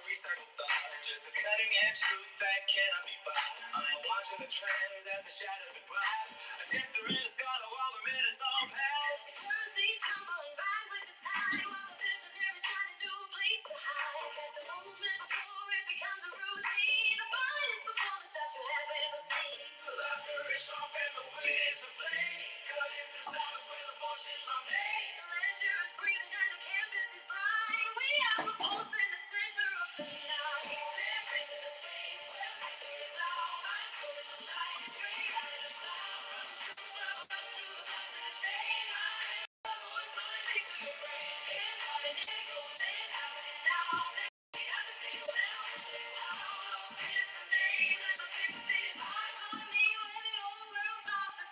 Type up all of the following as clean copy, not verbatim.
recycled thought, just a cutting edge truth that cannot be bought. I'm watching the trends as they shatter the glass. I guess they're in a scholar while the minutes all pass. Currency tumble and rise like the tide, while the visionaries find a new place to hide. There's a movement before it becomes a routine, the finest performance that you have ever seen. The laughter is sharp and the wit is a blade, cutting through silence where the fortunes are made. The ledger is breathing and the canvas is bright. We are the pulse in the center of the night. Step into the space where nothing is loud. I'm pulling the light straight out of the cloud. From the shoots of us to the blast of the chain. My voice running deep through your brain. It's hard and it's happening now. Take me at the table and I'll show you how. Love is the name and the frequency is high. Join me where the old world tossed it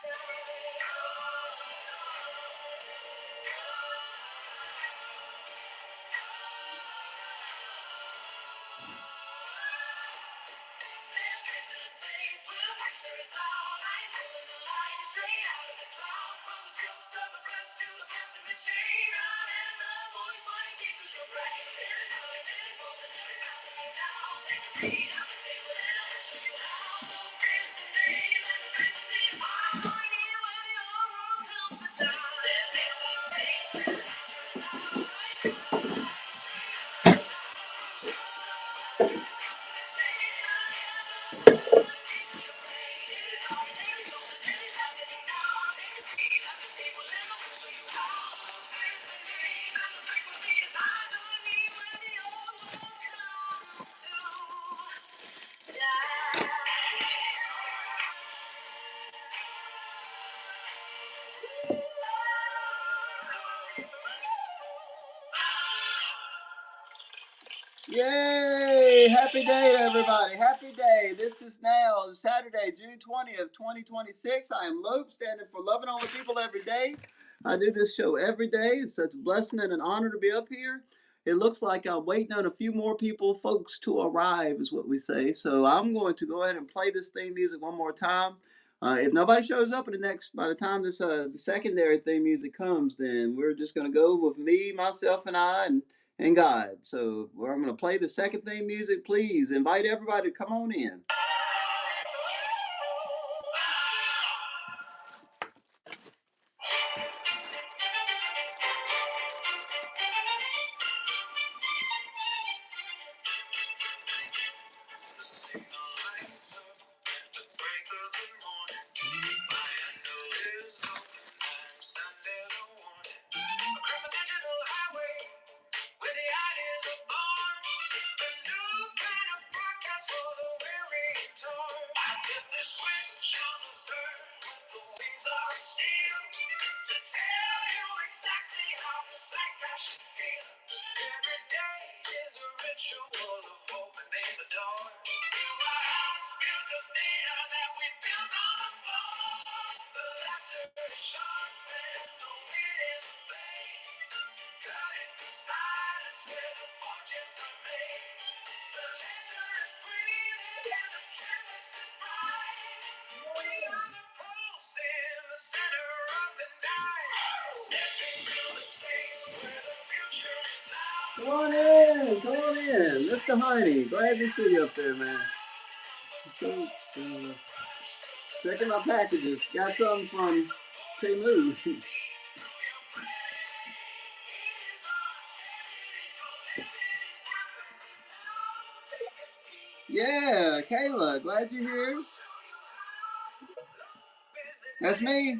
Step into the space where the picture is loud. I'm pulling the light straight out of the cloud. From the strokes of a brush to the pulse of the chain. I'm in the voice running deep through your brain. It is hard and it is old and it is happening now. Take a seat at the table and I'll show you how. Love is the name and the frequency is high. Join me where the old world comes to die. Step into the space where the picture is loud. I'm pulling the light straight out of the cloud. From the strokes of a brush to the pulse of the chain. Yay! Happy day, everybody. Happy day. This is now Saturday, June 20th, 2026. I am Lope, standing for Loving On With People Every Day. I do this show every day. It's such a blessing and an honor to be up here. It looks like I'm waiting on a few more folks to arrive, is what we say. So I'm going to go ahead and play this theme music one more time. If nobody shows up by the time this the secondary theme music comes, then we're just going to go with me, myself, and I, and God. So I'm going to play the second theme music. Please invite everybody to come on in. Come on in, come on in. Mr. Honey, go ahead and sit up there, man. So, checking my packages. Got something from Temu. Yeah, Kayla, glad you're here. That's me.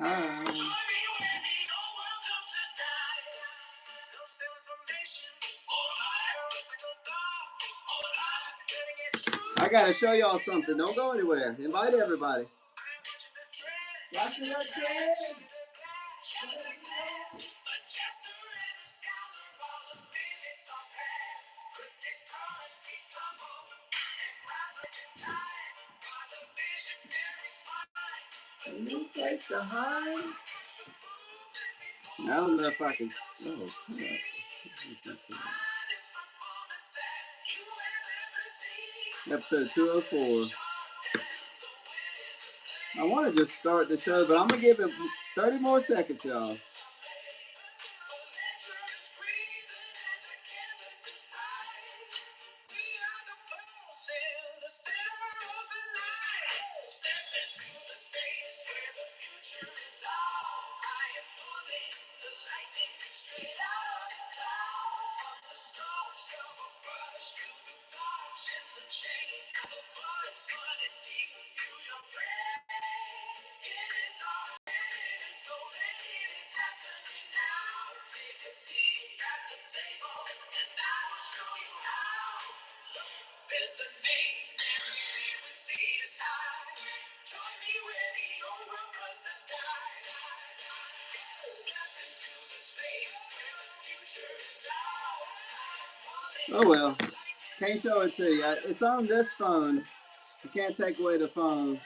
Hi. I gotta show y'all something. Don't go anywhere. Invite everybody. A new place to hide. I don't know if I can. Oh, episode 204. I want to just start the show, but I'm going to give it 30 more seconds, y'all. Oh well, can't show it to you. It's on this phone. You can't take away the phone.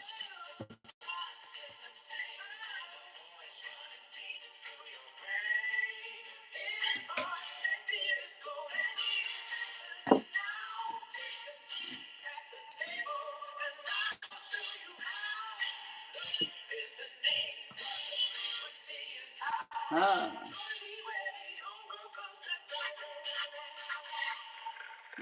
Ah.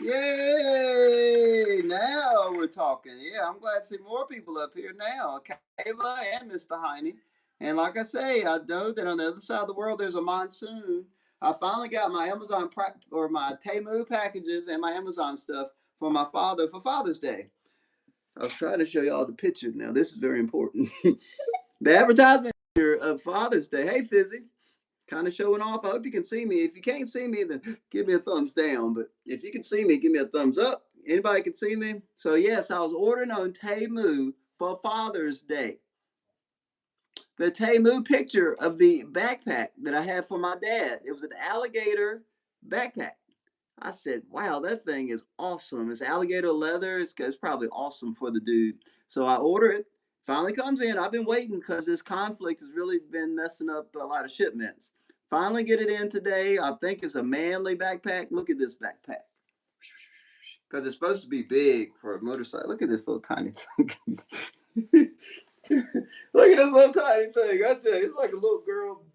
Yay! Now we're talking. Yeah, I'm glad to see more people up here now. Kayla and Mr. Heine. And like I say, I know that on the other side of the world there's a monsoon. I finally got my Amazon or my Temu packages and my Amazon stuff for my father for Father's Day. I was trying to show y'all the picture. Now this is very important. The advertisement of Father's Day. Hey, Fizzy. Kind of showing off. I hope you can see me. If you can't see me, then give me a thumbs down. But if you can see me, give me a thumbs up. Anybody can see me? So yes, I was ordering on Temu for Father's Day. The Temu picture of the backpack that I had for my dad. It was an alligator backpack. I said, wow, that thing is awesome. It's alligator leather. It's probably awesome for the dude. So I order it. Finally comes in. I've been waiting because this conflict has really been messing up a lot of shipments. Finally get it in today. I think it's a manly backpack. Look at this backpack. Because it's supposed to be big for a motorcycle. Look at this little tiny thing. Look at this little tiny thing. I tell you, it's like a little girl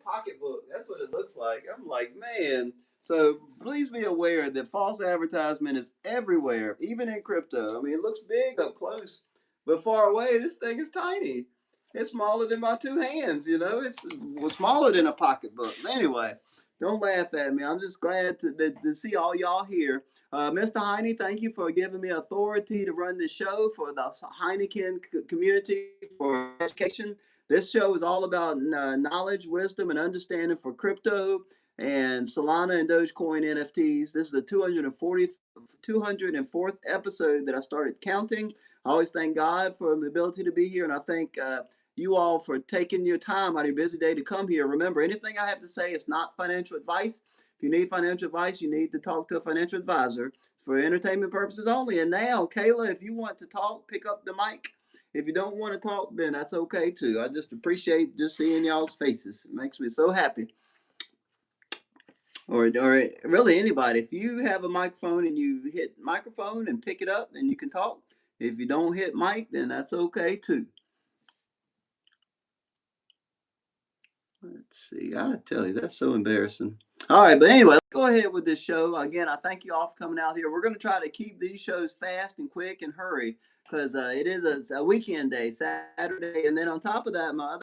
pocketbook. That's what it looks like. I'm like, man. So please be aware that false advertisement is everywhere, even in crypto. I mean, it looks big up close, but far away, this thing is tiny. It's smaller than my two hands. You know, it's smaller than a pocketbook. Anyway, don't laugh at me. I'm just glad to see all y'all here. Mr. Heine, thank you for giving me authority to run this show for the Heineken community for education. This show is all about knowledge, wisdom, and understanding for crypto and Solana and Dogecoin NFTs. This is the 204th episode that I started counting. I always thank God for the ability to be here, and I thank you all for taking your time out of your busy day to come here. Remember, anything I have to say is not financial advice. If you need financial advice, you need to talk to a financial advisor for entertainment purposes only. And now, Kayla, if you want to talk, pick up the mic. If you don't want to talk, then that's okay too. I just appreciate just seeing y'all's faces. It makes me so happy. Or really anybody. If you have a microphone and you hit microphone and pick it up, then you can talk. If you don't hit mic, then that's okay too. Let's see. I tell you, that's so embarrassing. All right, but anyway, let's go ahead with this show. Again, I thank you all for coming out here. We're going to try to keep these shows fast and quick and hurry because it is a weekend day, Saturday. And then on top of that, my other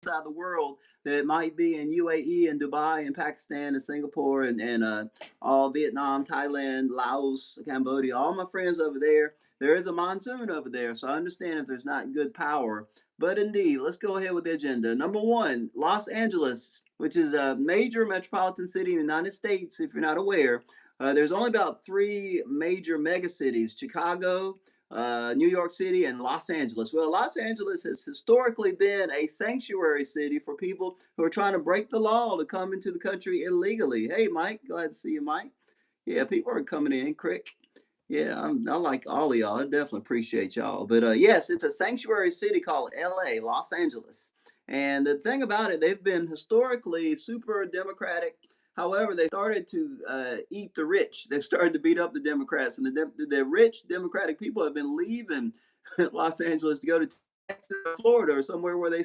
side of the world that might be in UAE and Dubai and Pakistan and Singapore and all Vietnam, Thailand, Laos, Cambodia, all my friends over there. There is a monsoon over there, so I understand if there's not good power. But indeed, let's go ahead with the agenda. Number one, Los Angeles, which is a major metropolitan city in the United States, if you're not aware. There's only about three major megacities: Chicago, New York City, and Los Angeles. Well, Los Angeles has historically been a sanctuary city for people who are trying to break the law to come into the country illegally. Hey, Mike, glad to see you, Mike. Yeah, people are coming in, Crick. Yeah, I like all of y'all. I definitely appreciate y'all. But yes, it's a sanctuary city called LA, Los Angeles. And the thing about it, they've been historically super democratic. However, they started to eat the rich. They've started to beat up the Democrats, and the rich Democratic people have been leaving Los Angeles to go to Texas or Florida or somewhere where they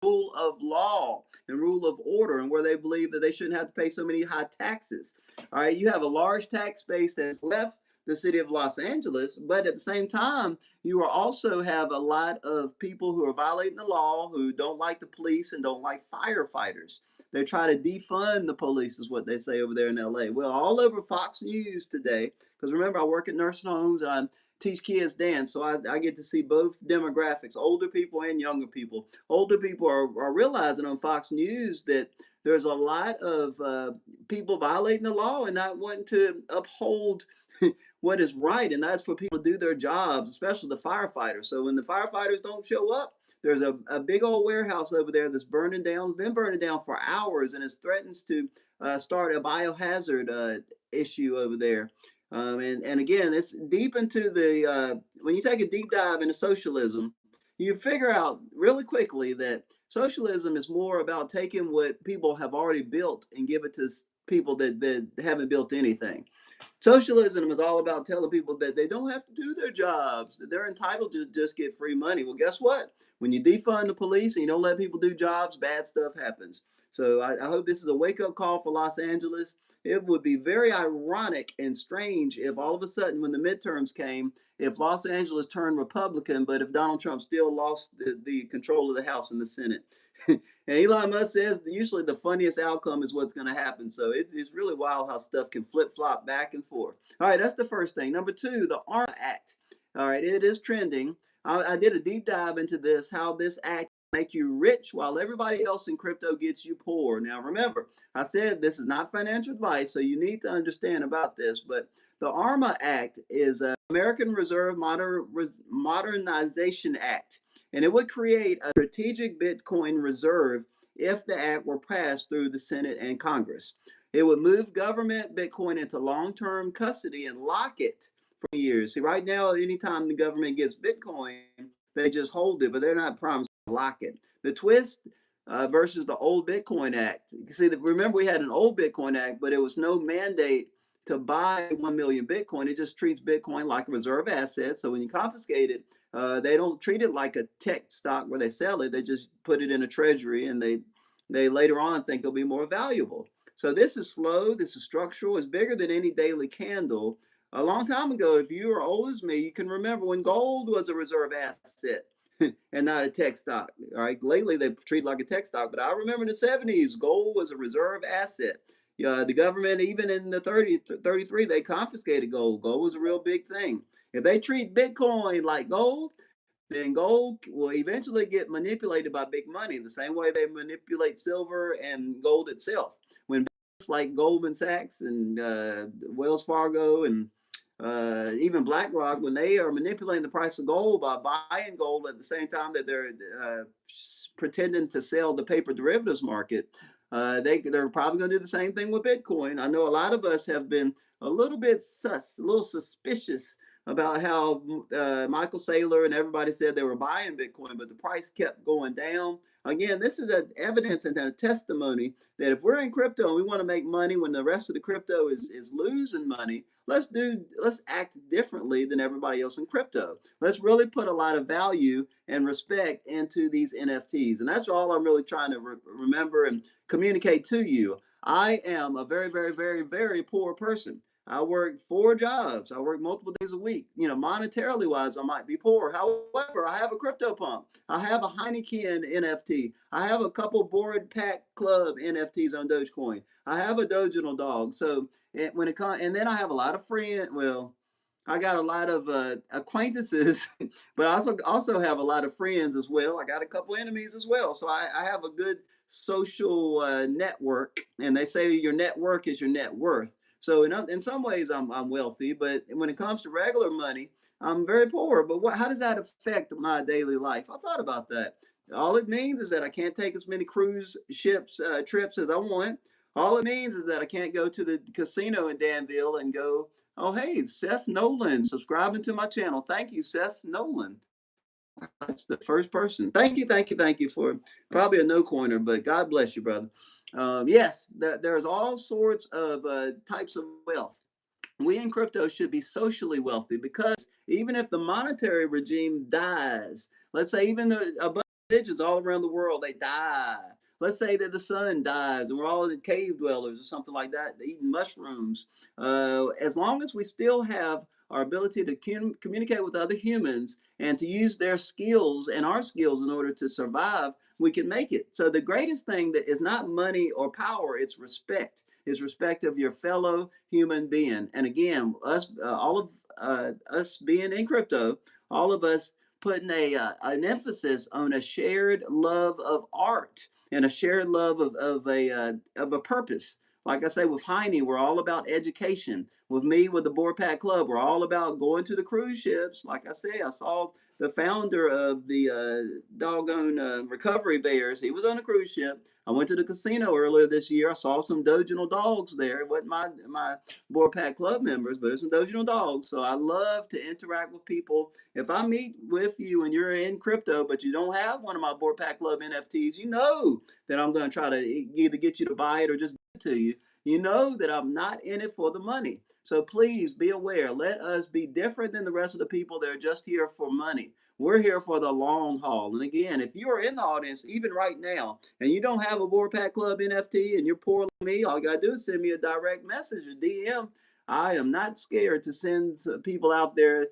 rule of law and rule of order and where they believe that they shouldn't have to pay so many high taxes. All right, you have a large tax base that's left the city of Los Angeles, but at the same time, you also have a lot of people who are violating the law, who don't like the police and don't like firefighters. They try to defund the police, is what they say over there in LA. Well, all over Fox News today, because remember, I work at nursing homes and I teach kids dance, so I get to see both demographics, older people and younger people. Older people are realizing on Fox News that there's a lot of people violating the law and not wanting to uphold what is right, and that's for people to do their jobs, especially the firefighters. So when the firefighters don't show up, There's a big old warehouse over there that's burning down, been burning down for hours, and it threatens to start a biohazard issue over there. And again, it's deep into when you take a deep dive into socialism, you figure out really quickly that socialism is more about taking what people have already built and give it to people that haven't built anything. Socialism is all about telling people that they don't have to do their jobs, that they're entitled to just get free money. Well, guess what? When you defund the police and you don't let people do jobs, bad stuff happens. So I hope this is a wake up call for Los Angeles. It would be very ironic and strange if all of a sudden, when the midterms came, if Los Angeles turned Republican, but if Donald Trump still lost the control of the House and the Senate. And Elon Musk says usually the funniest outcome is what's going to happen. So it's really wild how stuff can flip flop back and forth. All right, that's the first thing. Number two, the ARMA Act. All right, it is trending. I did a deep dive into this, how this act make you rich while everybody else in crypto gets you poor. Now, remember, I said this is not financial advice, so you need to understand about this. But the ARMA Act is American Reserve Modernization Act, and it would create a strategic Bitcoin reserve if the act were passed through the Senate and Congress. It would move government Bitcoin into long-term custody and lock it for years. See, right now, anytime the government gets Bitcoin, they just hold it, but they're not promised to lock it. The twist versus the old Bitcoin Act. See, remember we had an old Bitcoin Act, but it was no mandate to buy 1 million Bitcoin. It just treats Bitcoin like a reserve asset. So when you confiscate it, they don't treat it like a tech stock where they sell it. They just put it in a treasury, and they later on think it'll be more valuable. So this is slow. This is structural. It's bigger than any daily candle. A long time ago, if you are old as me, you can remember when gold was a reserve asset and not a tech stock. All right. Lately, they treat it like a tech stock, but I remember in the 70s, gold was a reserve asset. The government, even in the 33, they confiscated gold. Gold was a real big thing. If they treat Bitcoin like gold, then gold will eventually get manipulated by big money, the same way they manipulate silver and gold itself. When banks like Goldman Sachs and Wells Fargo and even BlackRock, when they are manipulating the price of gold by buying gold at the same time that they're pretending to sell the paper derivatives market, they're probably going to do the same thing with Bitcoin. I know a lot of us have been a little bit a little suspicious about how Michael Saylor and everybody said they were buying Bitcoin, but the price kept going down. Again, this is an evidence and a testimony that if we're in crypto and we want to make money when the rest of the crypto is losing money, let's act differently than everybody else in crypto. Let's really put a lot of value and respect into these NFTs. And that's all I'm really trying to remember and communicate to you. I am a very, very, very, very poor person. I work 4 jobs. I work multiple days a week. Monetarily wise, I might be poor. However, I have a CryptoPunk. I have a Heineken NFT. I have a couple Board Pack Club NFTs on Dogecoin. I have a Doginal dog. So when it comes, and then I have a lot of friends. Well, I got a lot of acquaintances, but I also have a lot of friends as well. I got a couple enemies as well. So I have a good social network, and they say your network is your net worth. So in some ways, I'm wealthy, but when it comes to regular money, I'm very poor. But how does that affect my daily life? I thought about that. All it means is that I can't take as many cruise ships trips as I want. All it means is that I can't go to the casino in Danville and go, oh, hey, Seth Nolan, subscribing to my channel. Thank you, Seth Nolan. That's the first person. Thank you, thank you, thank you for probably a no coiner, but God bless you, brother. Yes, there's all sorts of types of wealth. We in crypto should be socially wealthy because even if the monetary regime dies, let's say even a bunch of religions all around the world, they die. Let's say that the sun dies and we're all in cave dwellers or something like that, eating mushrooms. As long as we still have our ability to communicate with other humans and to use their skills and our skills in order to survive, we can make it. So the greatest thing that is not money or power, it's respect. Is respect of your fellow human being. And again, all of us being in crypto, all of us putting an emphasis on a shared love of art and a shared love of a purpose. Like I say, with Heine, we're all about education. With me, with the Board Pack Club, we're all about going to the cruise ships. Like I say, I saw the founder of the doggone Recovery Bears. He was on a cruise ship. I went to the casino earlier this year. I saw some Doginal dogs there. It wasn't my Board Pack Club members, but it's some Doginal dogs. So I love to interact with people. If I meet with you and you're in crypto, but you don't have one of my Board Pack Club NFTs, you know that I'm going to try to either get you to buy it or just give it to you. You know that I'm not in it for the money. So please be aware. Let us be different than the rest of the people that are just here for money. We're here for the long haul. And again, if you are in the audience, even right now, and you don't have a Board Pack Club NFT and you're poor like me, all you got to do is send me a direct message, a DM. I am not scared to send people out there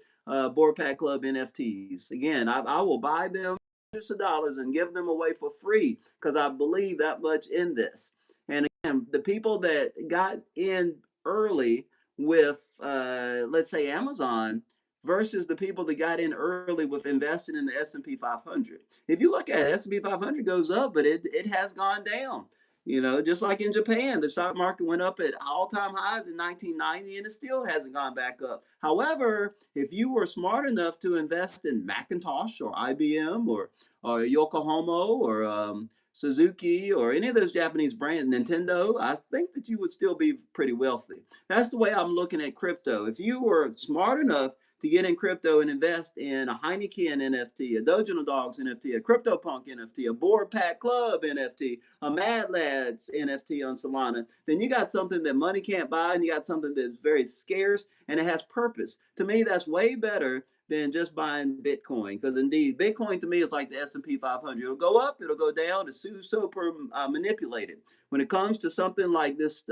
Board Pack Club NFTs. Again, I will buy them hundreds of dollars and give them away for free because I believe that much in this. And again, the people that got in early with, let's say, Amazon versus the people that got in early with investing in the S&P 500. If you look at it, S&P 500 goes up, but it has gone down. You know, just like in Japan, the stock market went up at all-time highs in 1990 and it still hasn't gone back up. However, if you were smart enough to invest in Macintosh or IBM or Yokohama or Suzuki or any of those Japanese brands, Nintendo, I think that you would still be pretty wealthy. That's the way I'm looking at crypto. If you were smart enough to get in crypto and invest in a Heineken NFT, a Dojo Dogs NFT, a CryptoPunk NFT, a Board Pack Club NFT, a Mad Lads NFT on Solana, then you got something that money can't buy and you got something that's very scarce and it has purpose. To me, that's way better than just buying Bitcoin. Because indeed, Bitcoin to me is like the S&P 500. It'll go up, it'll go down. It's super manipulated. When it comes to something like this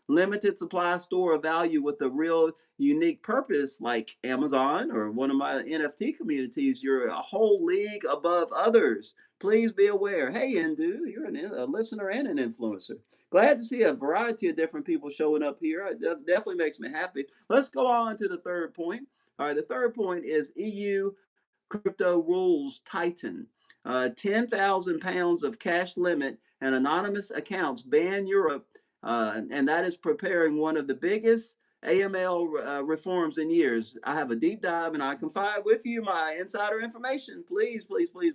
limited supply store of value with a real unique purpose like Amazon or one of my NFT communities, you're a whole league above others. Please be aware. Hey, Indu, you're a listener and an influencer. Glad to see a variety of different people showing up here. It definitely makes me happy. Let's go on to the third point. All right, the third point is EU crypto rules tighten. 10,000 pounds of cash limit and anonymous accounts ban Europe, and that is preparing one of the biggest AML reforms in years. I have a deep dive and I confide with you my insider information. Please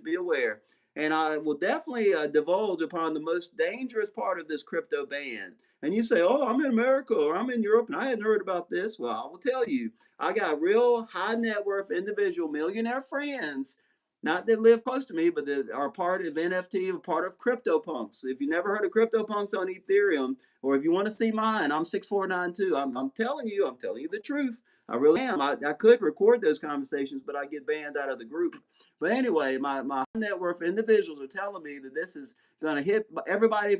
be aware. And I will definitely divulge upon the most dangerous part of this crypto ban. And you say, oh, I'm in America or I'm in Europe and I hadn't heard about this. Well, I will tell you, I got real high net worth individual millionaire friends, not that live close to me, but that are part of NFT, part of CryptoPunks. If you never heard of CryptoPunks on Ethereum, or if you want to see mine, I'm 6492. I'm telling you the truth. I really am. I could record those conversations, but I get banned out of the group. But anyway, my net worth individuals are telling me that this is going to hit everybody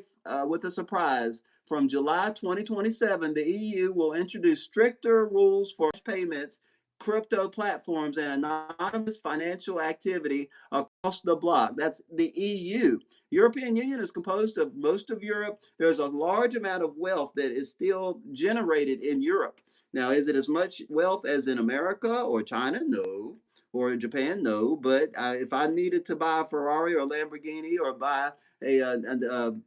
with a surprise. From July 2027, the EU will introduce stricter rules for payments, crypto platforms, and anonymous financial activity across the bloc. That's the EU. European Union is composed of most of Europe. There's a large amount of wealth that is still generated in Europe. Now, is it as much wealth as in America or China? No. Or Japan? No. But if I needed to buy a Ferrari or a Lamborghini or buy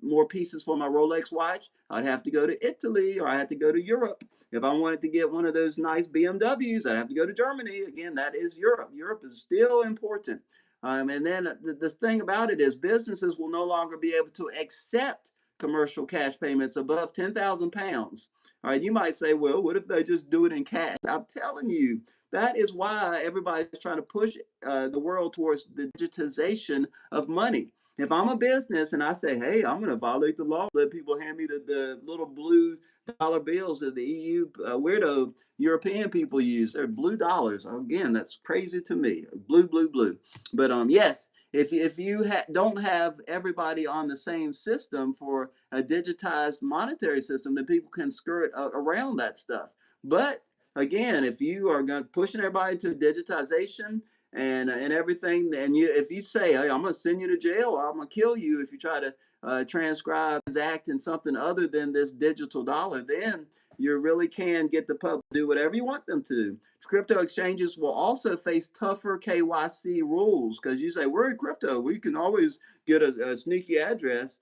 more pieces for my Rolex watch, I'd have to go to Italy or I had to go to Europe. If I wanted to get one of those nice BMWs, I'd have to go to Germany. Again, that is Europe. Europe is still important. And then the thing about it is businesses will no longer be able to accept commercial cash payments above 10,000 pounds. All right, you might say, well, what if they just do it in cash? I'm telling you, that is why everybody's trying to push the world towards the digitization of money. If I'm a business and I say, hey, I'm going to violate the law, let people hand me the little blue dollar bills that the EU weirdo European people use. They're blue dollars. Again, that's crazy to me. Blue. But yes, if you don't have everybody on the same system for a digitized monetary system, then people can skirt around that stuff. But again, if you are going pushing everybody to digitization and everything, and if you say, hey, I'm going to send you to jail or I'm going to kill you if you try to transcribe this act in something other than this digital dollar, then you really can get the public to do whatever you want them to. Crypto exchanges will also face tougher KYC rules because you say, we're in crypto. We can always get a sneaky address.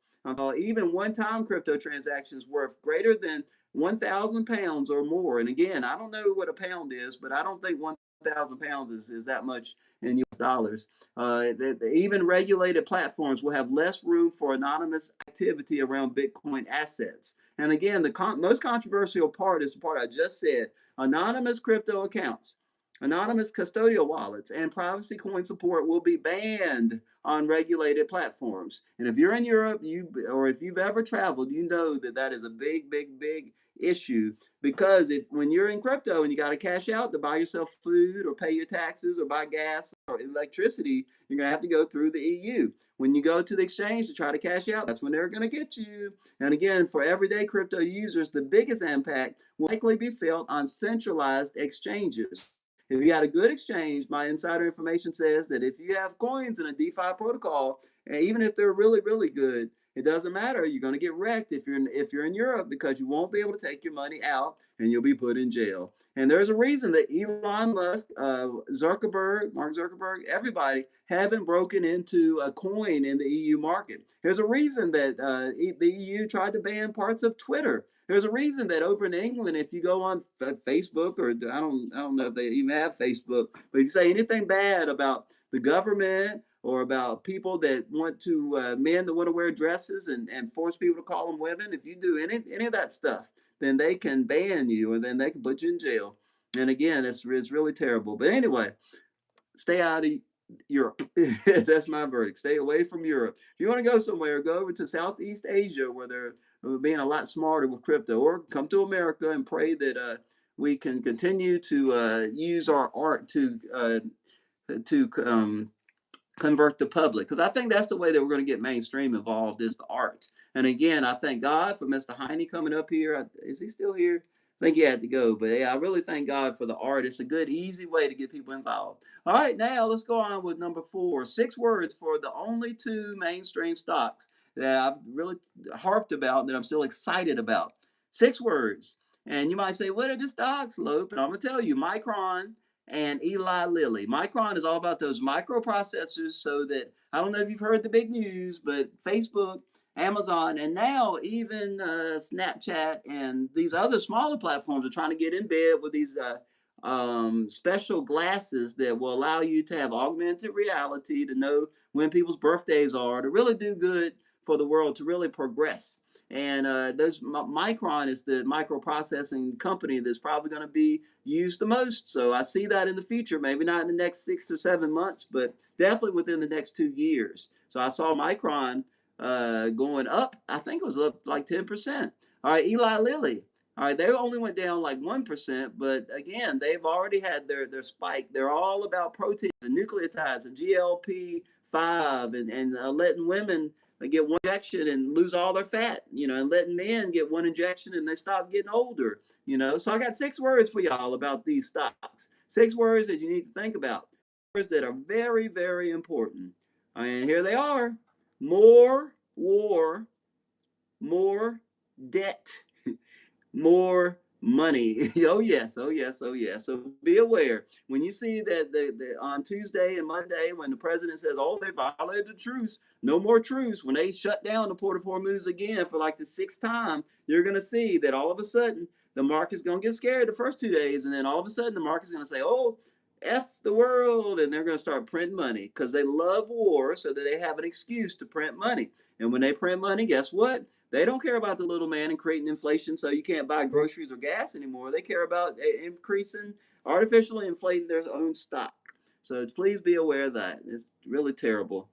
Even one-time crypto transactions worth greater than 1,000 pounds or more. And again, I don't know what a pound is, but I don't think 1,000 pounds is that much in US dollars. Even regulated platforms will have less room for anonymous activity around Bitcoin assets. And again, the most controversial part is the part I just said: anonymous crypto accounts, anonymous custodial wallets, and privacy coin support will be banned on regulated platforms. And if you're in Europe, or if you've ever traveled, you know that that is a big, big, big issue, because if when you're in crypto and you got to cash out to buy yourself food or pay your taxes or buy gas or electricity, you're going to have to go through the EU. When you go to the exchange to try to cash out, that's when they're going to get you. And again, for everyday crypto users, the biggest impact will likely be felt on centralized exchanges. If you got a good exchange, my insider information says that if you have coins in a DeFi protocol, and even if they're really, really good, it doesn't matter. You're going to get wrecked if you're in Europe, because you won't be able to take your money out and you'll be put in jail. And there's a reason that Elon Musk, Zuckerberg, Mark Zuckerberg, everybody haven't broken into a coin in the EU market. There's a reason that the EU tried to ban parts of Twitter. There's a reason that over in England, if you go on Facebook, or I don't know if they even have Facebook, but if you say anything bad about the government or about people that want to men that want to wear dresses and force people to call them women, if you do any of that stuff, then they can ban you, and then they can put you in jail. And again, it's really terrible. But anyway, stay out of Europe. That's my verdict. Stay away from Europe. If you want to go somewhere, go over to Southeast Asia, where they're being a lot smarter with crypto, or come to America and pray that we can continue to use our art to convert the public, because I think that's the way that we're going to get mainstream involved, is the art. And again, I thank God for Mr. Heine coming up here. Is he still here? I think he had to go, but yeah, I really thank God for the art. It's a good, easy way to get people involved. All right, now let's go on with number 4. 6 words for the only 2 mainstream stocks that I've really harped about, that I'm still excited about. 6 words. And you might say, what are the stocks, Lope? And I'm going to tell you: Micron and Eli Lilly. Micron is all about those microprocessors, so that, I don't know if you've heard the big news, but Facebook, Amazon, and now even Snapchat and these other smaller platforms are trying to get in bed with these special glasses that will allow you to have augmented reality, to know when people's birthdays are, to really do good for the world, to really progress. And Micron is the microprocessing company that's probably going to be used the most. So I see that in the future, maybe not in the next 6 or 7 months, but definitely within the next 2 years. So I saw Micron going up. I think it was up like 10%. All right, Eli Lilly. All right, they only went down like 1%, but again, they've already had their spike. They're all about protein, the nucleotides, and GLP-5, and letting women get one injection and lose all their fat, and letting men get one injection and they stop getting older, So I got 6 words for y'all about these stocks. 6 words that you need to think about. Words that are very, very important. And here they are: more war, more debt, more money. Oh yes, oh yes, oh yes. So be aware when you see that on Tuesday and Monday, when the president says, "Oh, they violated the truce, no more truce," when they shut down the Port of Hormuz again for like the 6th time, you're going to see that all of a sudden the market's going to get scared the first 2 days, and then all of a sudden the market's going to say, "Oh, F the world," and they're going to start printing money, because they love war, so that they have an excuse to print money. And when they print money, guess what? They don't care about the little man and creating inflation so you can't buy groceries or gas anymore. They care about increasing, artificially inflating their own stock. So please be aware of that. It's really terrible.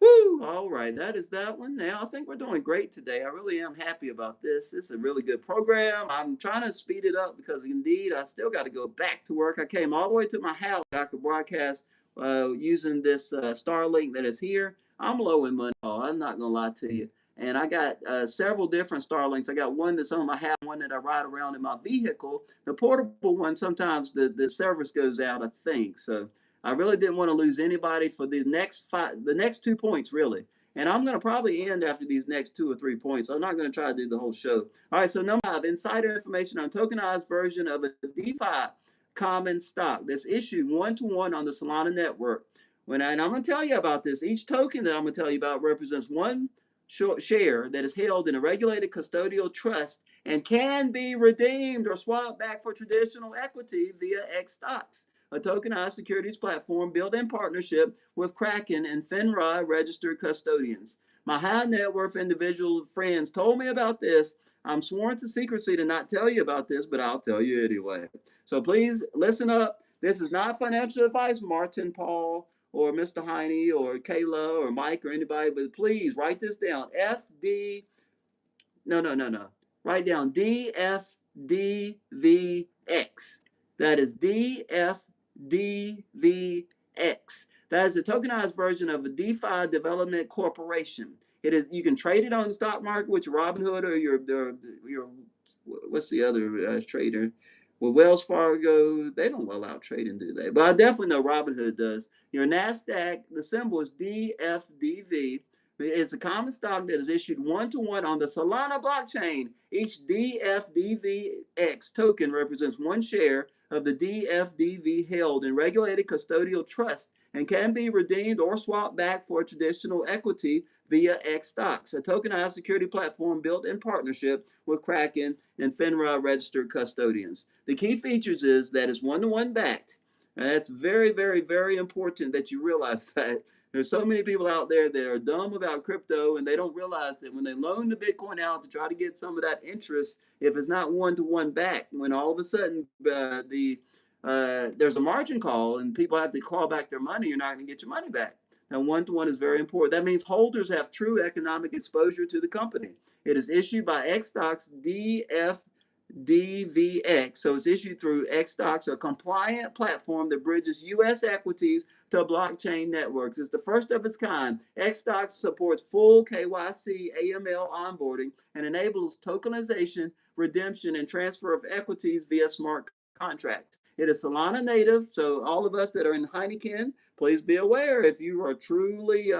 Woo! All right, that is that one. Now, I think we're doing great today. I really am happy about this. This is a really good program. I'm trying to speed it up because, indeed, I still got to go back to work. I came all the way to my house. I could broadcast using this Starlink that is here. I'm low in money. I'm not going to lie to you. And I got several different Starlinks. I got one that's on my house, one that I ride around in my vehicle. The portable one, sometimes the service goes out, I think. So I really didn't want to lose anybody for the next 2 points, really. And I'm going to probably end after these next 2 or 3 points. I'm not going to try to do the whole show. All right, so number 5, insider information on tokenized version of a DeFi common stock that's issued 1-to-1 on the Solana network. And I'm going to tell you about this. Each token that I'm going to tell you about represents one share that is held in a regulated custodial trust and can be redeemed or swapped back for traditional equity via X stocks, a tokenized securities platform built in partnership with Kraken and FINRA registered custodians. My high net worth individual friends told me about this. I'm sworn to secrecy to not tell you about this, but I'll tell you anyway. So please listen up. This is not financial advice, Martin, Paul, or Mr. Heine, or Kayla, or Mike, or anybody, but please write this down. No. Write down DFDVX. That is DFDVX. That is a tokenized version of a DeFi Development Corporation. It is. You can trade it on the stock market with your Robinhood or your what's the other trader? Well, Wells Fargo, they don't allow trading, do they? But I definitely know Robinhood does. Your NASDAQ, the symbol is DFDV. It's a common stock that is issued one-to-one on the Solana blockchain. Each DFDVX token represents one share of the DFDV held in regulated custodial trust and can be redeemed or swapped back for traditional equity via X stocks, a tokenized security platform built in partnership with Kraken and FINRA registered custodians. The key features is that it's one-to-one backed. And that's very, very, very important that you realize that. There's so many people out there that are dumb about crypto and they don't realize that when they loan the Bitcoin out to try to get some of that interest, if it's not one-to-one back, when all of a sudden there's a margin call and people have to claw back their money, you're not going to get your money back. Now, one-to-one is very important. That means holders have true economic exposure to the company. It is issued by X Stocks DFDVX. So it's issued through X Stocks, a compliant platform that bridges U.S. equities to blockchain networks. It's the first of its kind. X Stocks supports full KYC AML onboarding and enables tokenization, redemption, and transfer of equities via smart contracts. It is Solana native, so all of us that are in Heineken, please be aware, if you are truly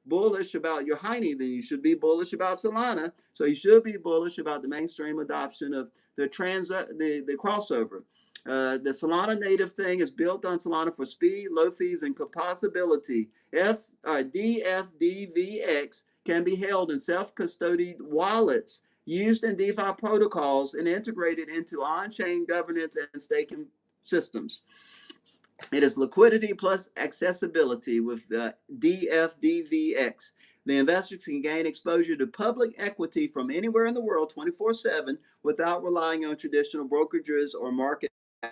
bullish about your Heine, then you should be bullish about Solana. So you should be bullish about the mainstream adoption of the crossover. The Solana native thing is built on Solana for speed, low fees, and composability. DFDVX can be held in self-custodied wallets used in DeFi protocols and integrated into on-chain governance and staking systems. It is liquidity plus accessibility with the DFDVX. The investors can gain exposure to public equity from anywhere in the world 24/7 without relying on traditional brokerages or market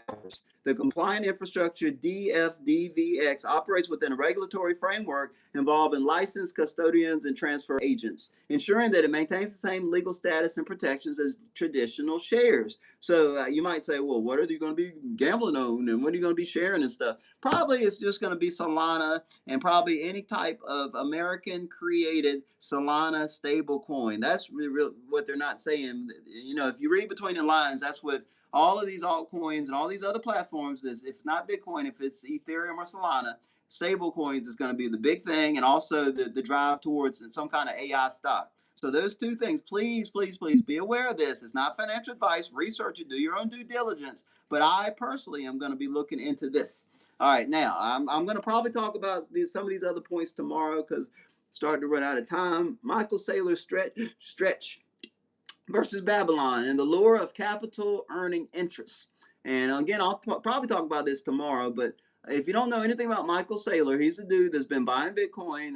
hours. The compliant infrastructure DFDVX operates within a regulatory framework involving licensed custodians and transfer agents, ensuring that it maintains the same legal status and protections as traditional shares. So you might say, well, what are you going to be gambling on and what are you going to be sharing and stuff? Probably it's just going to be Solana and probably any type of American created Solana stable coin. That's really what they're not saying. You know, if you read between the lines, that's what all of these altcoins and all these other platforms, if it's not Bitcoin, if it's Ethereum or Solana, stable coins is going to be the big thing, and also the drive towards some kind of AI stock. So those two things, please be aware of this. It's not financial advice. Research it, do your own due diligence. But I personally am going to be looking into this. All right, now I'm going to probably talk about some of these other points tomorrow because starting to run out of time. Michael Saylor's stretch versus Babylon and the lure of capital earning interest. And again, I'll probably talk about this tomorrow, but if you don't know anything about Michael Saylor, he's a dude that's been buying Bitcoin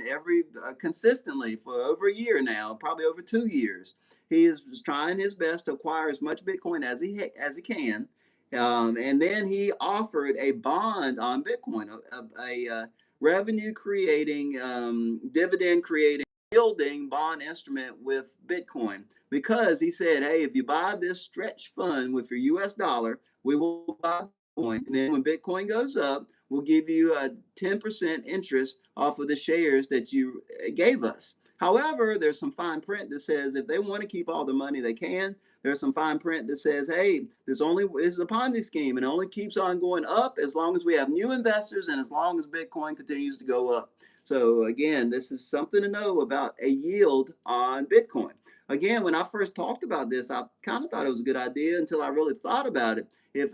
consistently for over a year now, probably over 2 years. He is trying his best to acquire as much Bitcoin as he can. And then he offered a bond on Bitcoin, a revenue creating, dividend creating, yielding bond instrument with Bitcoin, because he said, hey, if you buy this stretch fund with your US dollar, we will buy Bitcoin. And then when Bitcoin goes up, we'll give you a 10% interest off of the shares that you gave us. However, there's some fine print that says if they want to keep all the money, they can. There's some fine print that says, hey, this is a Ponzi scheme and it only keeps on going up as long as we have new investors and as long as Bitcoin continues to go up. So again, this is something to know about a yield on Bitcoin. again, when I first talked about this, I kind of thought it was a good idea until I really thought about it. If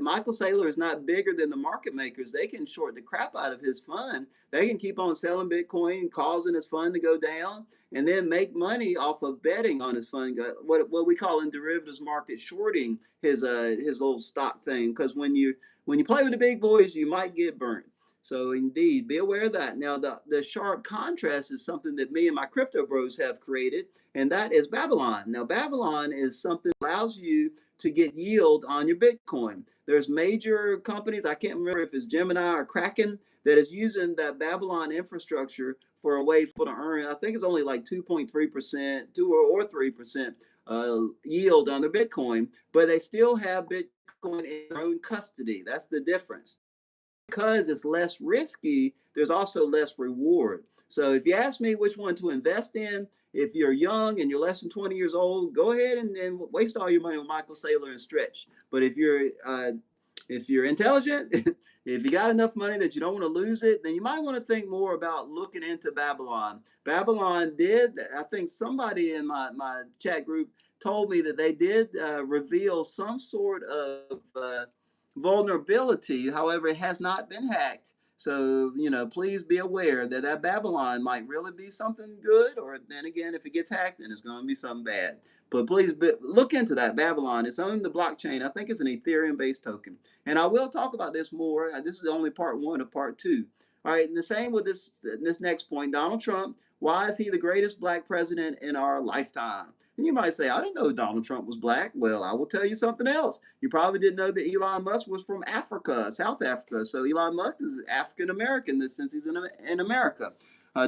Michael Saylor is not bigger than the market makers, they can short the crap out of his fund. They can keep on selling Bitcoin, causing his fund to go down, and then make money off of betting on his fund. What we call in derivatives market shorting his old stock thing. Because when you play with the big boys, you might get burnt. So indeed, be aware of that. Now, the sharp contrast is something that me and my crypto bros have created, and that is Babylon. Now, Babylon is something that allows you to get yield on your Bitcoin. There's major companies, I can't remember if it's Gemini or Kraken, that is using that Babylon infrastructure for a way for to earn, I think it's only like 2.3%, 2 or 3% yield on their Bitcoin, but they still have Bitcoin in their own custody. That's the difference. Because it's less risky, there's also less reward. So if you ask me which one to invest in, if you're young and you're less than 20 years old, go ahead and waste all your money on Michael Saylor and Stretch. But if you're intelligent, if you got enough money that you don't want to lose it, then you might want to think more about looking into Babylon. Babylon did, I think somebody in my chat group told me that they did reveal some sort of vulnerability. However, it has not been hacked. So, please be aware that Babylon might really be something good, or then again, if it gets hacked, then it's going to be something bad. But please look into that. Babylon. It's on the blockchain. I think it's an Ethereum based token. And I will talk about this more. This is only part one of part two. All right. And the same with this next point. Donald Trump. Why is he the greatest black president in our lifetime? And you might say, I didn't know Donald Trump was black. Well, I will tell you something else. You probably didn't know that Elon Musk was from Africa, South Africa. So Elon Musk is African American since he's in America.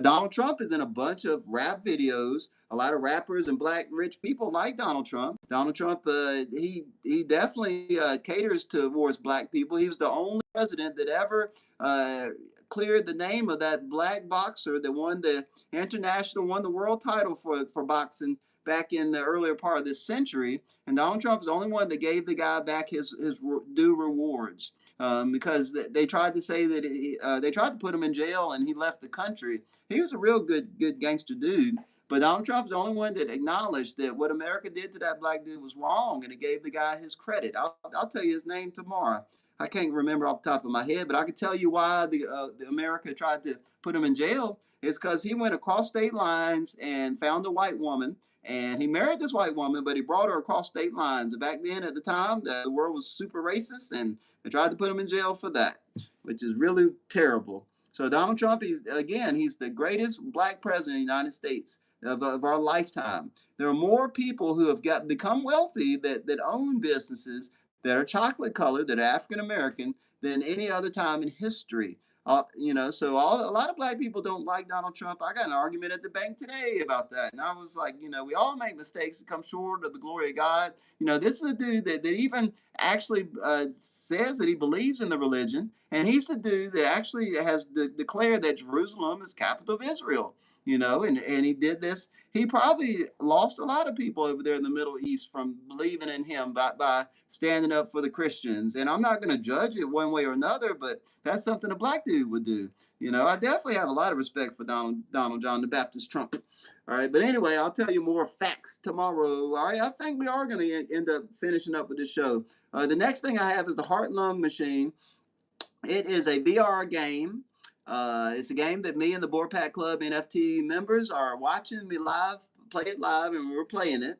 Donald Trump is in a bunch of rap videos. A lot of rappers and black rich people like Donald Trump. Donald Trump, he definitely caters towards black people. He was the only president that ever cleared the name of that black boxer that won the world title for boxing back in the earlier part of this century. And Donald Trump is the only one that gave the guy back his due rewards. Because they tried to say that they tried to put him in jail and he left the country. He was a real good gangster dude. But Donald Trump's the only one that acknowledged that what America did to that black dude was wrong, and it gave the guy his credit. I'll tell you his name tomorrow. I can't remember off the top of my head, but I can tell you why the America tried to put him in jail. It's because he went across state lines and found a white woman, and he married this white woman, but he brought her across state lines. Back then, at the time, the world was super racist, and they tried to put him in jail for that, which is really terrible. So Donald Trump, he's the greatest black president in the United States of our lifetime. There are more people who have become wealthy that own businesses that are chocolate colored, that are African American, than any other time in history. So a lot of black people don't like Donald Trump. I got an argument at the bank today about that, and I was like, we all make mistakes and come short of the glory of God. This is a dude that even actually says that he believes in the religion, and he's the dude that actually has declared that Jerusalem is capital of Israel. And he did this. He probably lost a lot of people over there in the Middle East from believing in him by standing up for the Christians. And I'm not going to judge it one way or another, but that's something a black dude would do. I definitely have a lot of respect for Donald John the Baptist Trump. All right, but anyway, I'll tell you more facts tomorrow. All right, I think we are going to end up finishing up with this show. The next thing I have is the Heart Lung Machine. It is a VR game. It's a game that me and the Board Pack Club NFT members are watching me play it live, and we're playing it.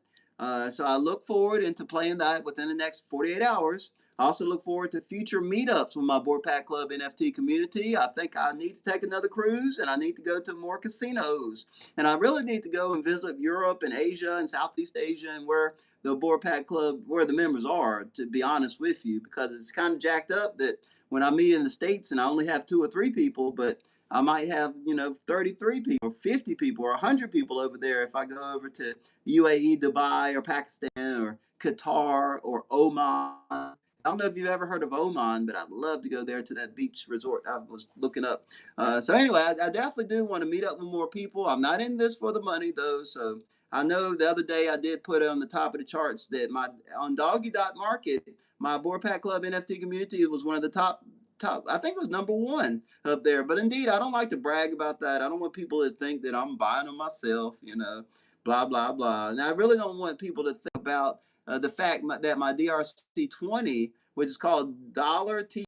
So I look forward into playing that within the next 48 hours. I also look forward to future meetups with my Board Pack Club NFT community. I think I need to take another cruise, and I need to go to more casinos. And I really need to go and visit Europe and Asia and Southeast Asia and where the Board Pack Club, where the members are, to be honest with you, because it's kind of jacked up that when I meet in the States and I only have 2 or 3 people, but I might have, 33 people or 50 people or 100 people over there if I go over to UAE, Dubai, or Pakistan, or Qatar, or Oman. I don't know if you've ever heard of Oman, but I'd love to go there to that beach resort I was looking up. So anyway, I definitely do want to meet up with more people. I'm not in this for the money, though. So I know the other day I did put it on the top of the charts that on Doggy.market, my Board Pack Club NFT community was one of the top, I think it was number 1 up there. But indeed, I don't like to brag about that. I don't want people to think that I'm buying them myself, blah, blah, blah. And I really don't want people to think about the fact that my DRC20, which is called Dollar TP,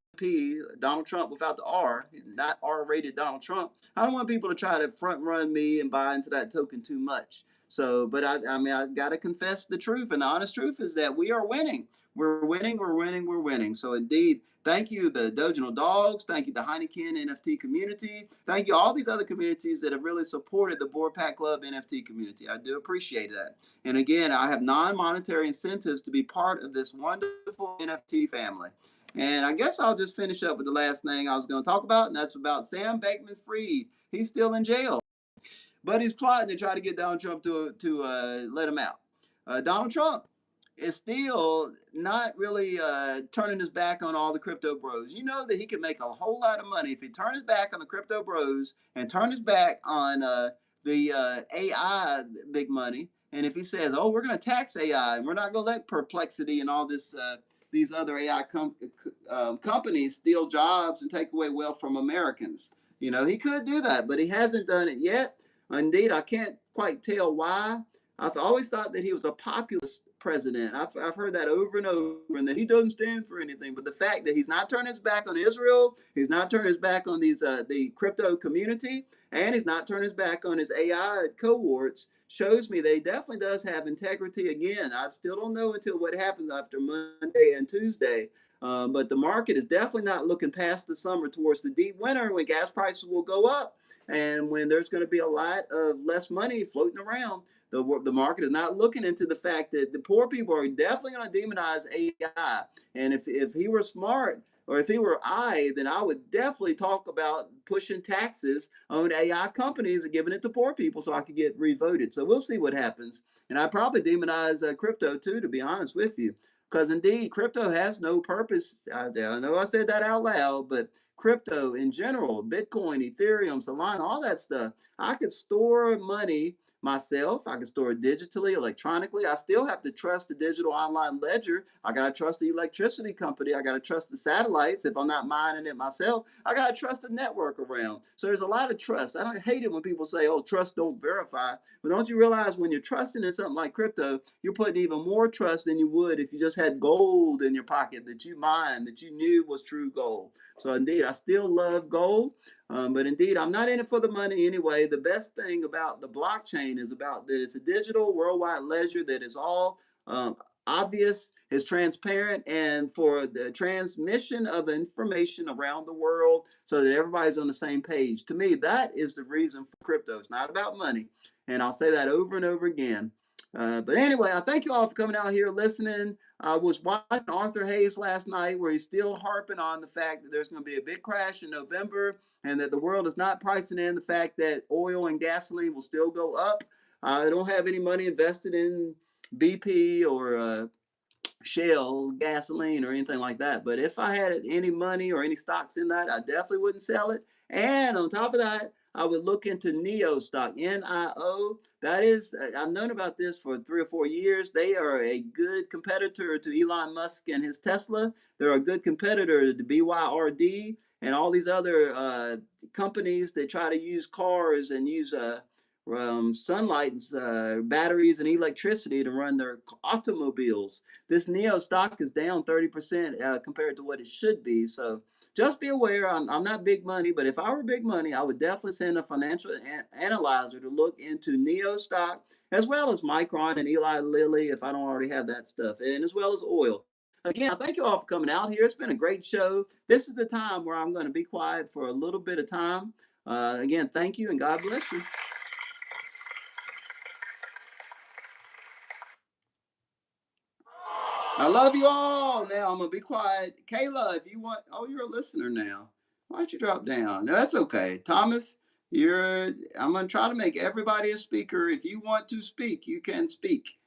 Donald Trump without the R, not R-rated Donald Trump. I don't want people to try to front run me and buy into that token too much. So, but I mean, I got to confess the truth. And the honest truth is that we are winning. We're winning, we're winning, we're winning. So indeed, thank you, the Doginal Dogs. Thank you, the Heineken NFT community. Thank you, all these other communities that have really supported the Board Pack Club NFT community. I do appreciate that. And again, I have non-monetary incentives to be part of this wonderful NFT family. And I guess I'll just finish up with the last thing I was going to talk about, and that's about Sam Bankman-Fried. He's still in jail, but he's plotting to try to get Donald Trump to let him out. Donald Trump is still not really turning his back on all the crypto bros. You know that he could make a whole lot of money if he turned his back on the crypto bros and turned his back on the AI big money. And if he says, "Oh, we're going to tax AI and we're not going to let Perplexity and all this these other AI companies steal jobs and take away wealth from Americans," you know, he could do that, but he hasn't done it yet. Indeed, I can't quite tell why. I've always thought that he was a populist president. I've heard that over and over, and that he doesn't stand for anything. But the fact that he's not turning his back on Israel, he's not turning his back on these the crypto community, and he's not turning his back on his AI cohorts shows me that he definitely does have integrity. Again, I still don't know until what happens after Monday and Tuesday. But the market is definitely not looking past the summer towards the deep winter when gas prices will go up and when there's going to be a lot of less money floating around. The market is not looking into the fact that the poor people are definitely going to demonize AI. And if he were smart, or if he were I, then I would definitely talk about pushing taxes on AI companies and giving it to poor people so I could get revoted. So we'll see what happens. And I'd probably demonize crypto too, to be honest with you. Because indeed, crypto has no purpose. I know I said that out loud, but crypto in general, Bitcoin, Ethereum, Solana, all that stuff, I could store money myself. I can store it digitally, electronically. I still have to trust the digital online ledger. I got to trust the electricity company. I got to trust the satellites if I'm not mining it myself. I got to trust the network around. So there's a lot of trust. I don't hate it when people say, oh, trust don't verify. But don't you realize when you're trusting in something like crypto, you're putting even more trust than you would if you just had gold in your pocket that you mined, that you knew was true gold. So indeed, I still love gold. But indeed, I'm not in it for the money anyway. The best thing about the blockchain is about that it's a digital worldwide ledger that is all obvious, is transparent, and for the transmission of information around the world so that everybody's on the same page. To me, that is the reason for crypto. It's not about money. And I'll say that over and over again. But anyway, I thank you all for coming out here listening. I was watching Arthur Hayes last night where he's still harping on the fact that there's going to be a big crash in November and that the world is not pricing in the fact that oil and gasoline will still go up. I don't have any money invested in BP or Shell gasoline or anything like that. But if I had any money or any stocks in that, I definitely wouldn't sell it. And on top of that, I would look into NIO stock, NIO. That is, I've known about this for 3 or 4 years. They are a good competitor to Elon Musk and his Tesla. They're a good competitor to BYRD and all these other companies that try to use cars and use sunlight, batteries, and electricity to run their automobiles. This NIO stock is down 30% compared to what it should be. So just be aware, I'm not big money, but if I were big money, I would definitely send a financial analyzer to look into NIO stock, as well as Micron and Eli Lilly, if I don't already have that stuff, and as well as oil. Again, I thank you all for coming out here. It's been a great show. This is the time where I'm going to be quiet for a little bit of time. Again, thank you and God bless you. I love you all. Now I'm gonna be quiet. Kayla, if you want, oh, you're a listener now. Why don't you drop down? No, that's okay. Thomas, I'm gonna try to make everybody a speaker. If you want to speak, you can speak.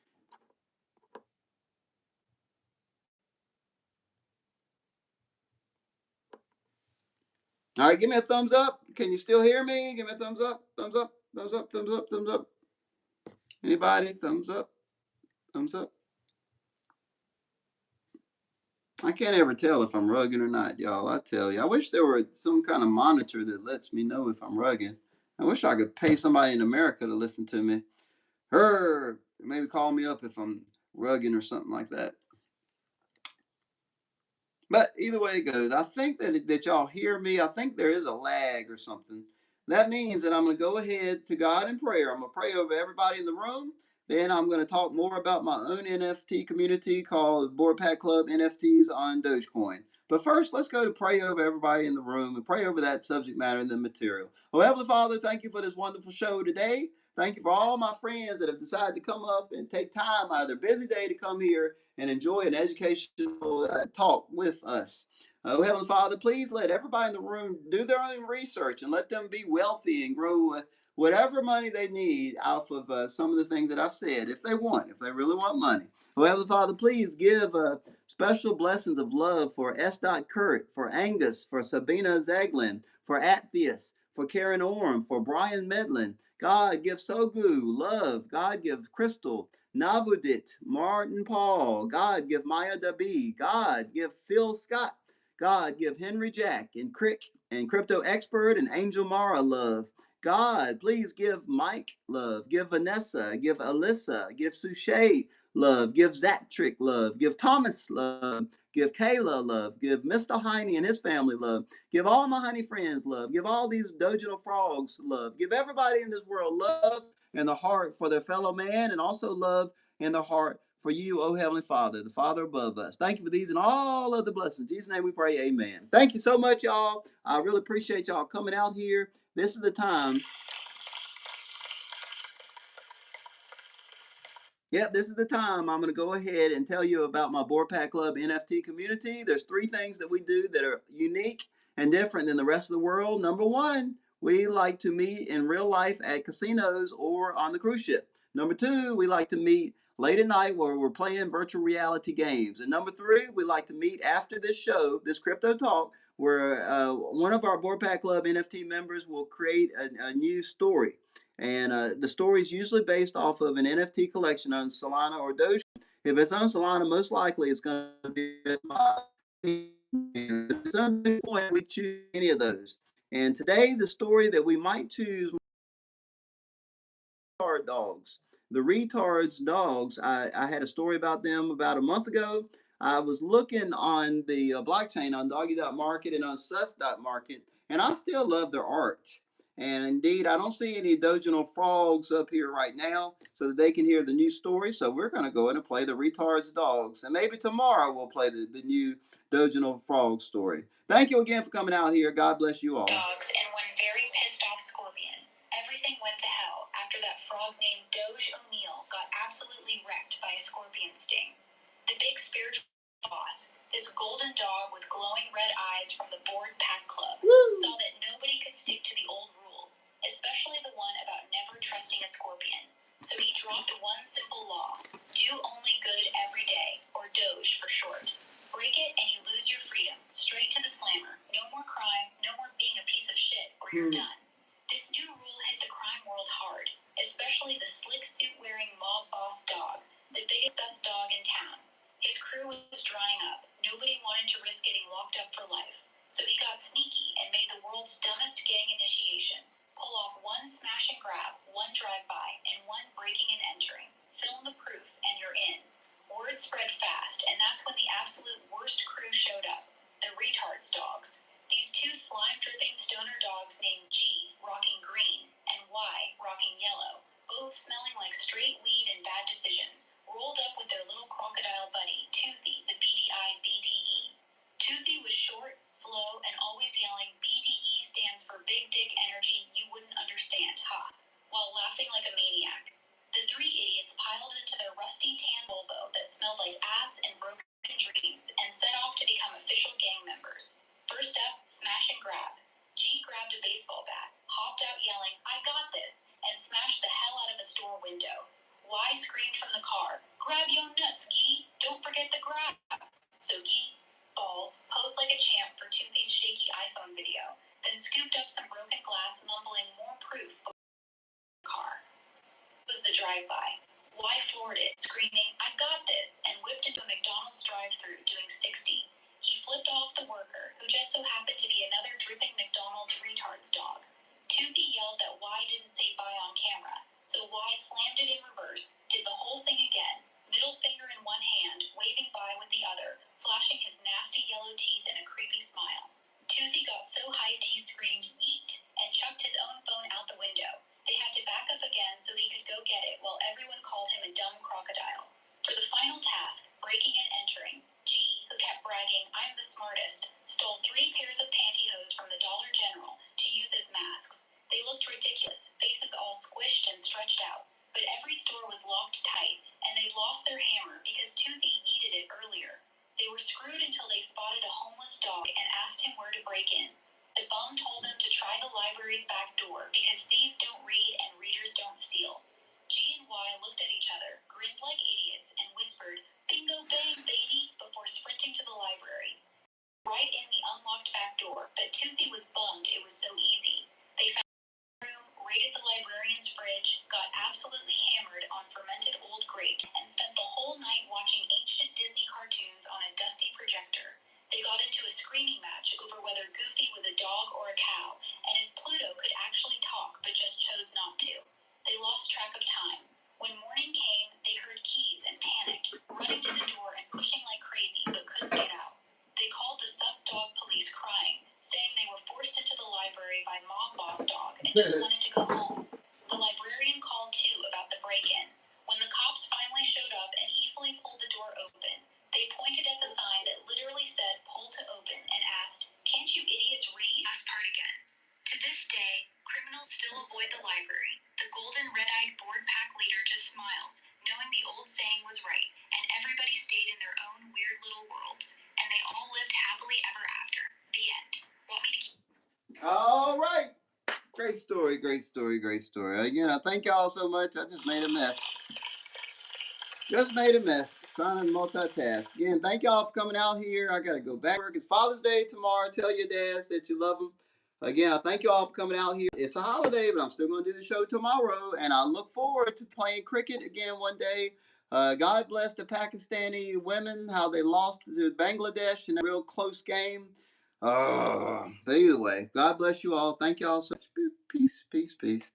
All right, give me a thumbs up. Can you still hear me? Give me a thumbs up. Thumbs up. Thumbs up. Thumbs up. Thumbs up. Anybody? Thumbs up. Thumbs up. I can't ever tell if I'm rugging or not, y'all. I tell you, I wish there were some kind of monitor that lets me know if I'm rugging. I wish I could pay somebody in America to listen to me. Her, maybe call me up if I'm rugging or something like that. But either way it goes, I think that y'all hear me. I think there is a lag or something. That means that I'm going to go ahead to God in prayer. I'm going to pray over everybody in the room. Then I'm going to talk more about my own NFT community called Board Pack Club NFTs on Dogecoin. But first, let's go to pray over everybody in the room and pray over that subject matter and the material. Oh, Heavenly Father, thank you for this wonderful show today. Thank you for all my friends that have decided to come up and take time out of their busy day to come here and enjoy an educational talk with us. Oh, Heavenly Father, please let everybody in the room do their own research and let them be wealthy and grow whatever money they need off of some of the things that I've said, if they really want money. Oh, Heavenly Father, please give special blessings of love for S. Kurt, for Angus, for Sabina Zaglin, for Athias, for Karen Orm, for Brian Medlin. God give Sogu love. God give Crystal, Navudit, Martin Paul. God give Maya Dabi. God give Phil Scott. God give Henry Jack and Crick and Crypto Expert and Angel Mara love. God, please give Mike love. Give Vanessa. Give Alyssa. Give Suche love. Give Zach Trick love. Give Thomas love. Give Kayla love. Give Mr. Heine and his family love. Give all my honey friends love. Give all these Dojino frogs love. Give everybody in this world love and the heart for their fellow man, and also love in the heart for you, O Heavenly Father, the Father above us. Thank you for these and all of the blessings. In Jesus' name we pray, amen. Thank you so much, y'all. I really appreciate y'all coming out here. This is the time. Yep, this is the time I'm going to go ahead and tell you about my Board Pack Club NFT community. There's 3 things that we do that are unique and different than the rest of the world. Number 1, we like to meet in real life at casinos or on the cruise ship. Number 2, we like to meet late at night where we're playing virtual reality games. And number 3, we like to meet after this show, this crypto talk, where one of our Board Pack Club NFT members will create a new story. And the story is usually based off of an NFT collection on Solana or Doge. If it's on Solana, most likely it's going to be if it's on Bitcoin, we choose any of those. And today, the story that we might choose, retard dogs. The retards dogs, I had a story about them about a month ago. I was looking on the blockchain on doggy.market and on sus.market, and I still love their art. And indeed, I don't see any Doginal frogs up here right now so that they can hear the new story. So we're going to go in and play the retards dogs. And maybe tomorrow we'll play the new Doginal frog story. Thank you again for coming out here. God bless you all. Dogs and one very pissed off scorpion. Everything went to hell after that frog named Doge O'Neill got absolutely wrecked by a scorpion sting. The big spiritual boss, this golden dog with glowing red eyes from the Board Pack Club, saw that nobody could stick to the old rules, especially the one about never trusting a scorpion. So he dropped one simple law: do only good every day, or Doge for short. Break it and you lose your freedom. Straight to the slammer. No more crime, no more being a piece of shit, or you're done. This new rule hit the crime world hard, especially the slick suit-wearing mob boss dog, the biggest sus dog in town. His crew was drying up. Nobody wanted to risk getting locked up for life. So he got sneaky and made the world's dumbest gang initiation. Pull off one smash and grab, one drive-by, and one breaking and entering. Film the proof and you're in. Word spread fast, and that's when the absolute worst crew showed up. The retards dogs. These 2 slime-dripping stoner dogs named G, rocking green, and Y, rocking yellow, both smelling like straight weed and bad decisions, rolled up with their little crocodile buddy, Toothy, the beady-eyed BDE. Toothy was short, slow, and always yelling, BDE stands for Big Dick Energy You Wouldn't Understand, ha, while laughing like a maniac. The 3 idiots piled into their rusty tan Volvo that smelled like ass and broken dreams and set off to become official gang members. First up, smash and grab. G grabbed a baseball bat, hopped out yelling, I got this, and smashed the hell out of a store window. Y screamed from the car, grab yo nuts, Gee, don't forget the grab. So Gee balls posed like a champ for Toothy's shaky iPhone video, then scooped up some broken glass, mumbling more proof before the car. It was the drive-by. Y floored it, screaming, I got this, and whipped into a McDonald's drive-thru doing 60. He flipped off the worker, who just so happened to be another dripping McDonald's retards dog. Toothy yelled that Y didn't say bye on camera, So Y slammed it in reverse, did the whole thing again, middle finger in one hand, waving by with the other, flashing his nasty yellow teeth in a creepy smile. Toothy got so hyped he screamed, "Yeet!" and chucked his own phone out the window. They had to back up again so he could go get it while everyone called him a dumb crocodile. For the final task, breaking and entering, G, who kept bragging, "I'm the smartest," stole 3 pairs of pantyhose from the Dollar General to use as masks. They looked ridiculous, faces all squished and stretched out. But every store was locked tight, and they'd lost their hammer because Toothy yeeted it earlier. They were screwed until they spotted a homeless dog and asked him where to break in. The bum told them to try the library's back door because thieves don't read and readers don't steal. G and Y looked at each other, grinned like idiots, and whispered, "Bingo bang, baby," before sprinting to the library. Right in the unlocked back door, but Toothy was bummed it was so easy. They found the room, raided the librarian's fridge, got absolutely hammered on fermented old grapes, and spent the whole night watching ancient Disney cartoons on a dusty projector. They got into a screaming match over whether Goofy was a dog or a cow, and if Pluto could actually talk but just chose not to. They lost track of time. When morning came, they heard keys and panicked, running to the door and pushing like crazy but couldn't get out. They called the sus dog police crying, saying they were forced into the library by Mob Boss Dog and just wanted to go home. The librarian called too about the break-in. When the cops finally showed up and easily pulled the door open, they pointed at the sign that literally said "pull to open" and asked, "Can't you idiots read?" Last part again. To this day, criminals still avoid the library. The golden red-eyed board pack leader just smiles, knowing the old saying was right, and everybody stayed in their own weird little worlds, and they all lived happily ever after. The end. Want me to keep? All right. Great story, great story, great story. Again, I thank y'all so much. I just made a mess. Just made a mess trying to multitask. Again, thank y'all for coming out here. I got to go back to work. It's Father's Day tomorrow. Tell your dads that you love them. Again, I thank y'all for coming out here. It's a holiday, but I'm still going to do the show tomorrow. And I look forward to playing cricket again one day. God bless the Pakistani women, how they lost to Bangladesh in a real close game. But either way, God bless you all. Thank y'all so much. Peace, peace, peace.